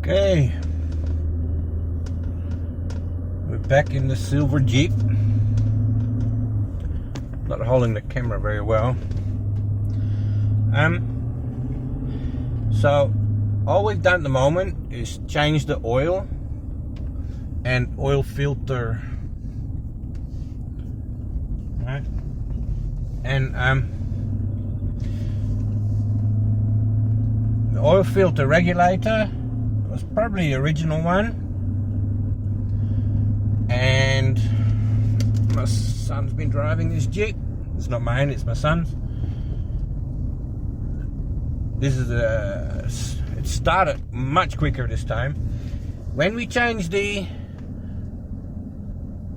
Okay, we're back in the silver Jeep. Not holding the camera very well. So all we've done at the moment is change the oil and oil filter, right? And the oil filter regulator was probably the original one, and my son's been driving this Jeep. It's not mine, it's my son's. This is it started much quicker this time. When we changed the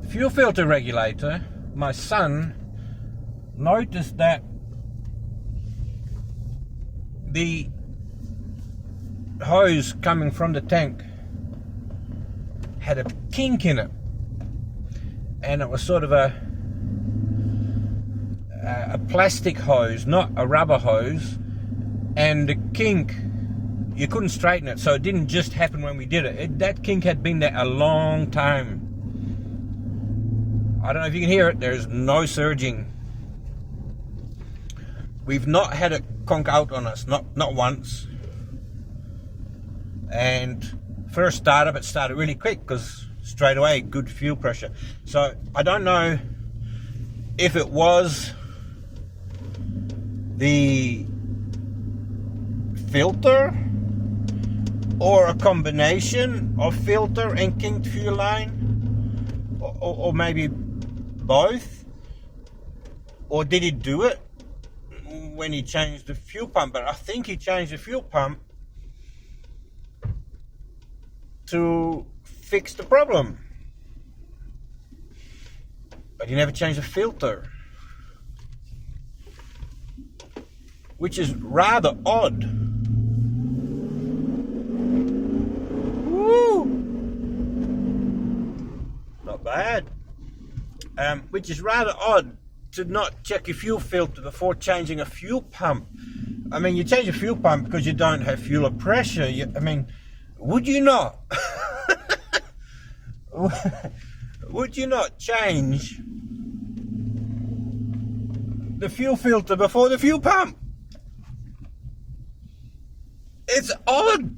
fuel filter regulator, my son noticed that the hose coming from the tank had a kink in it, and it was sort of a plastic hose, not a rubber hose, and the kink, you couldn't straighten it, so it didn't just happen when we did it. That kink had been there a long time. I don't know if you can hear it, there's no surging. We've not had it conk out on us, not once. And first startup, it started really quick because straight away good fuel pressure. So I don't know if it was the filter or a combination of filter and kinked fuel line, or maybe both, or did he do it when he changed the fuel pump? But I think he changed the fuel pump to fix the problem, but he never changed the filter, which is rather odd. Woo! Not bad. Which is rather odd to not check your fuel filter before changing a fuel pump. I mean, you change a fuel pump because you don't have fuel or pressure. Would you not? Would you not change the fuel filter before the fuel pump? It's odd.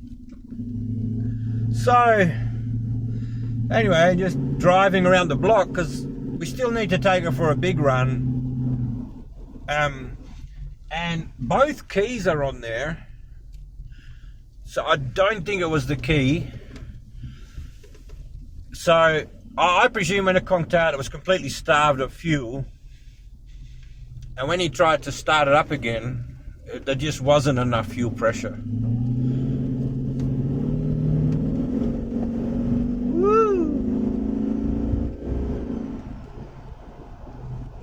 So, anyway, just driving around the block because we still need to take her for a big run. And both keys are on there. So I don't think it was the key. So I presume when it conked out, it was completely starved of fuel. And when he tried to start it up again, there just wasn't enough fuel pressure. Woo!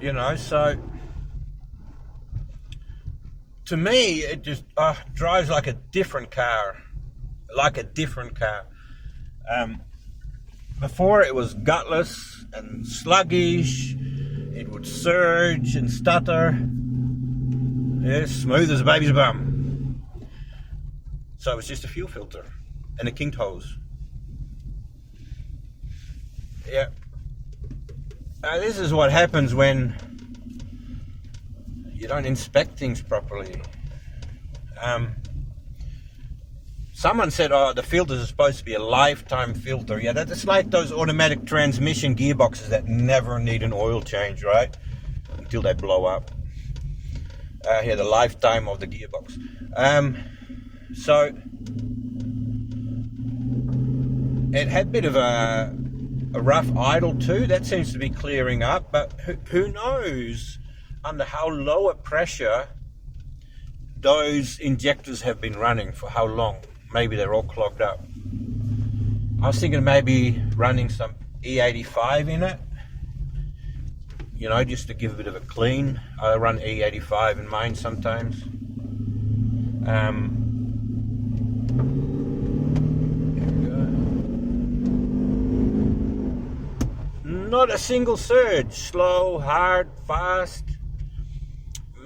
You know, so to me, it just drives like a different car. Before it was gutless and sluggish. It would surge and stutter. Yeah, smooth as a baby's bum. So it was just a fuel filter and a kinked hose. Yeah. This is what happens when you don't inspect things properly. Someone said, the filters are supposed to be a lifetime filter. Yeah, that's like those automatic transmission gearboxes that never need an oil change, right? Until they blow up. Here, the lifetime of the gearbox. So, it had a bit of a rough idle too. That seems to be clearing up, but who knows under how low a pressure those injectors have been running for how long. Maybe they're all clogged up. I was thinking maybe running some E85 in it, you know, just to give a bit of a clean. I run E85 in mine sometimes. There we go. Not a single surge. Slow, hard, fast.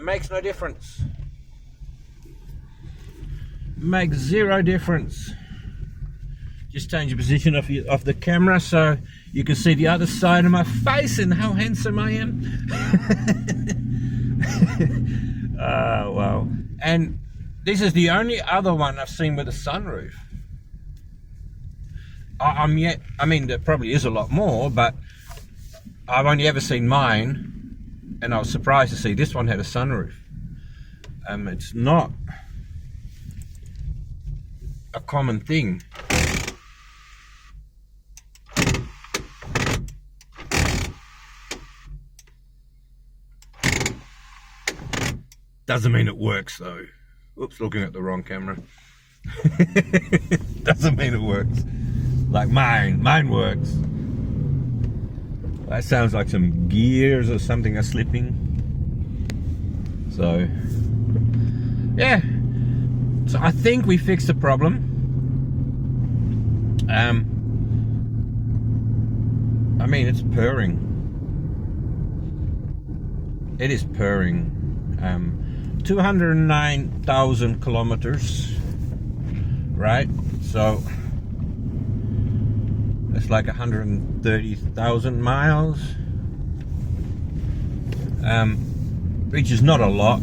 Makes no difference. Makes zero difference. just change the position of the camera so you can see the other side of my face and how handsome I am. Wow. And this is the only other one I've seen with a sunroof. I mean, there probably is a lot more, but I've only ever seen mine, and I was surprised to see this one had a sunroof. It's not a common thing. Doesn't mean it works though. Oops, looking at the wrong camera. Doesn't mean it works. Like mine works. That sounds like some gears or something are slipping. So, yeah. So I think we fixed the problem. I mean, it's purring. It is purring. 209,000 kilometers, right? So it's like 130,000 miles, which is not a lot.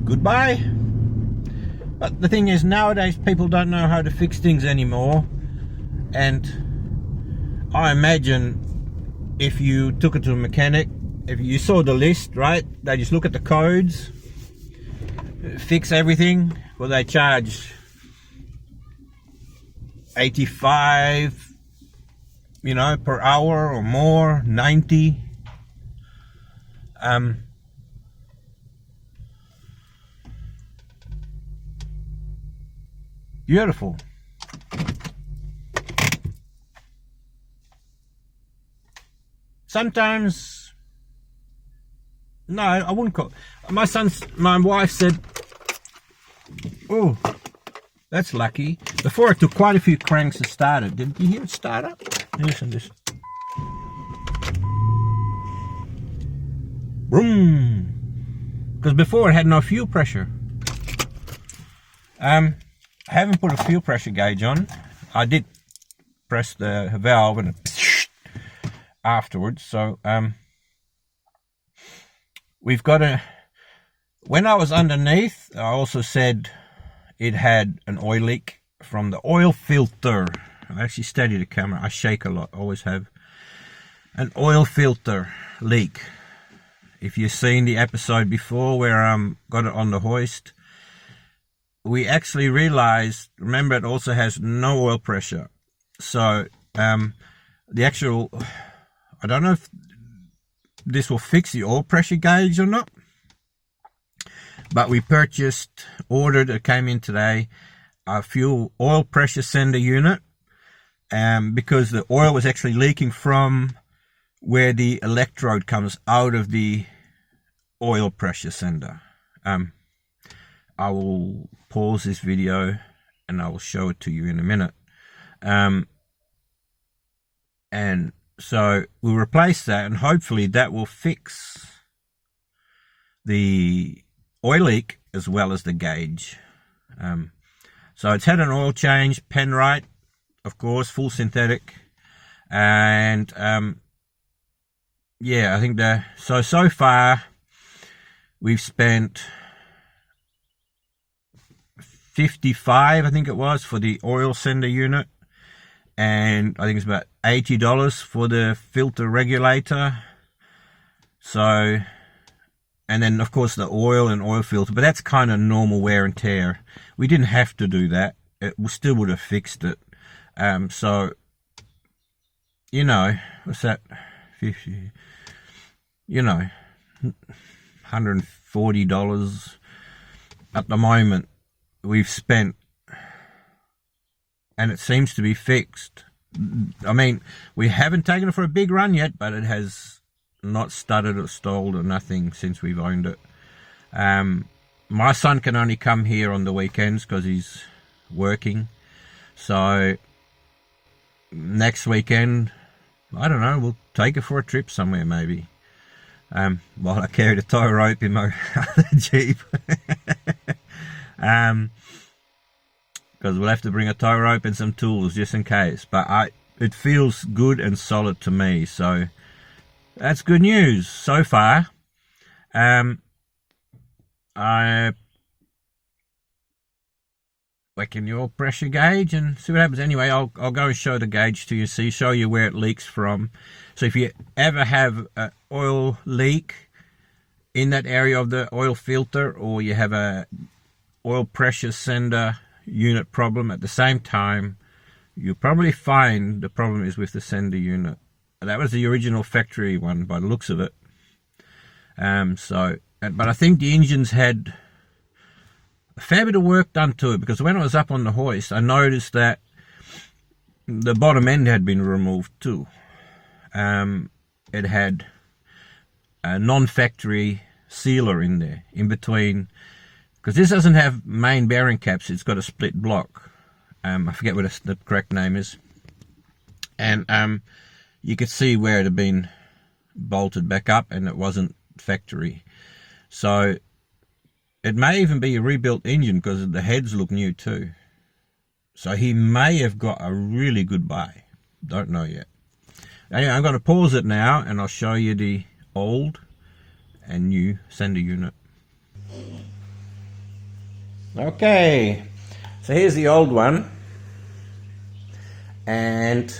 Goodbye. But the thing is, nowadays people don't know how to fix things anymore, and I imagine if you took it to a mechanic, if you saw the list, right, they just look at the codes, fix everything. Well, they charge 85, you know, per hour or more, 90. Beautiful. Sometimes, no, I wouldn't call. My wife said, oh, that's lucky. Before it took quite a few cranks to start it. Did you hear it start up? Listen to this. Boom. Because before it had no fuel pressure. I haven't put a fuel pressure gauge on. I did press the valve and it afterwards. So, we've got when I was underneath, I also said it had an oil leak from the oil filter. I actually study the camera. I shake a lot, always have. An oil filter leak. If you've seen the episode before where got it on the hoist, we actually realized, remember, it also has no oil pressure. So the actual, I don't know if this will fix the oil pressure gauge or not, but we ordered, it came in today, a fuel oil pressure sender unit, because the oil was actually leaking from where the electrode comes out of the oil pressure sender. I will pause this video and I will show it to you in a minute. And so we'll replace that, and hopefully that will fix the oil leak as well as the gauge. So it's had an oil change, Penrite, of course, full synthetic, and yeah, I think so far we've spent 55, I think it was, for the oil sender unit, and I think it's about $80 for the filter regulator. So, and then of course the oil and oil filter, but that's kind of normal wear and tear. We didn't have to do that. It still would have fixed it. So, you know, what's that? 50, you know, $140 at the moment we've spent, and it seems to be fixed. I mean, we haven't taken it for a big run yet, but it has not stuttered or stalled or nothing since we've owned it. My son can only come here on the weekends because he's working. So next weekend, I don't know, we'll take it for a trip somewhere maybe. While I carry the tow rope in my other Jeep. because we'll have to bring a tow rope and some tools just in case. But it feels good and solid to me, so that's good news so far. I whack in your pressure gauge and see what happens. Anyway, I'll go and show the gauge to you, show you where it leaks from. So if you ever have an oil leak in that area of the oil filter, or you have a oil pressure sender unit problem at the same time, you'll probably find the problem is with the sender unit. That was the original factory one by the looks of it. But I think the engines had a fair bit of work done to it, because when I was up on the hoist, I noticed that the bottom end had been removed too. It had a non-factory sealer in there, in between, because this doesn't have main bearing caps, it's got a split block. I forget what the correct name is. And you could see where it had been bolted back up and it wasn't factory. So it may even be a rebuilt engine, because the heads look new too. So he may have got a really good buy. Don't know yet. Anyway, I'm going to pause it now and I'll show you the old and new sender unit. Okay, so here's the old one. And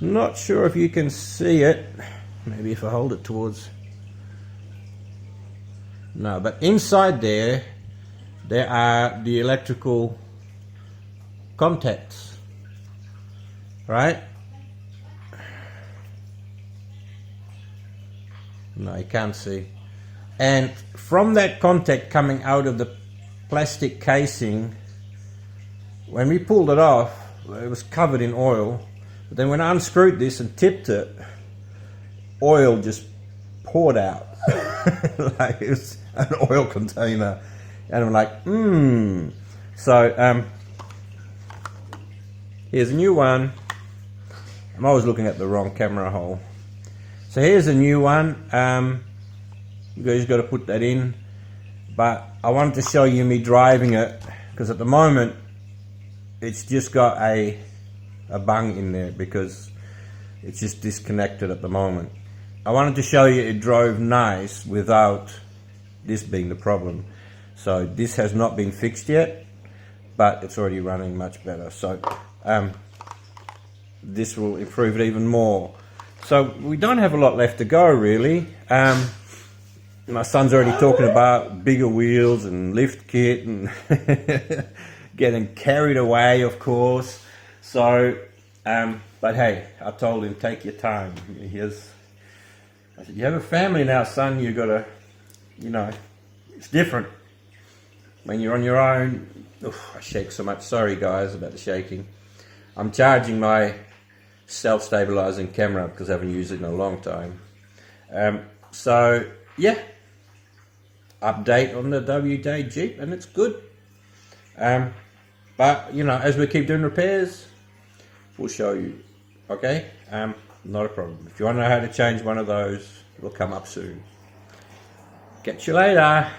not sure if you can see it. Maybe if I hold it towards... No, but inside there are the electrical contacts, right? No, you can't see. And from that contact coming out of the plastic casing, when we pulled it off, it was covered in oil. But then when I unscrewed this and tipped it, oil just poured out. Like it was an oil container. And I'm like, So here's a new one. I'm always looking at the wrong camera hole. So here's a new one. You guys got to put that in. But I wanted to show you me driving it, because at the moment it's just got a bung in there because it's just disconnected at the moment. I wanted to show you it drove nice without this being the problem. So this has not been fixed yet, but it's already running much better. So this will improve it even more. So we don't have a lot left to go really. My son's already talking about bigger wheels and lift kit and getting carried away, of course. So, but hey, I told him, take your time. I said, you have a family now, son, you gotta, it's different. When you're on your own, I shake so much. Sorry guys about the shaking. I'm charging my self-stabilizing camera because I haven't used it in a long time. So yeah, update on the WJ Jeep, and it's good. But as we keep doing repairs, we'll show you. Okay, not a problem. If you want to know how to change one of those, it'll come up soon. Catch you later.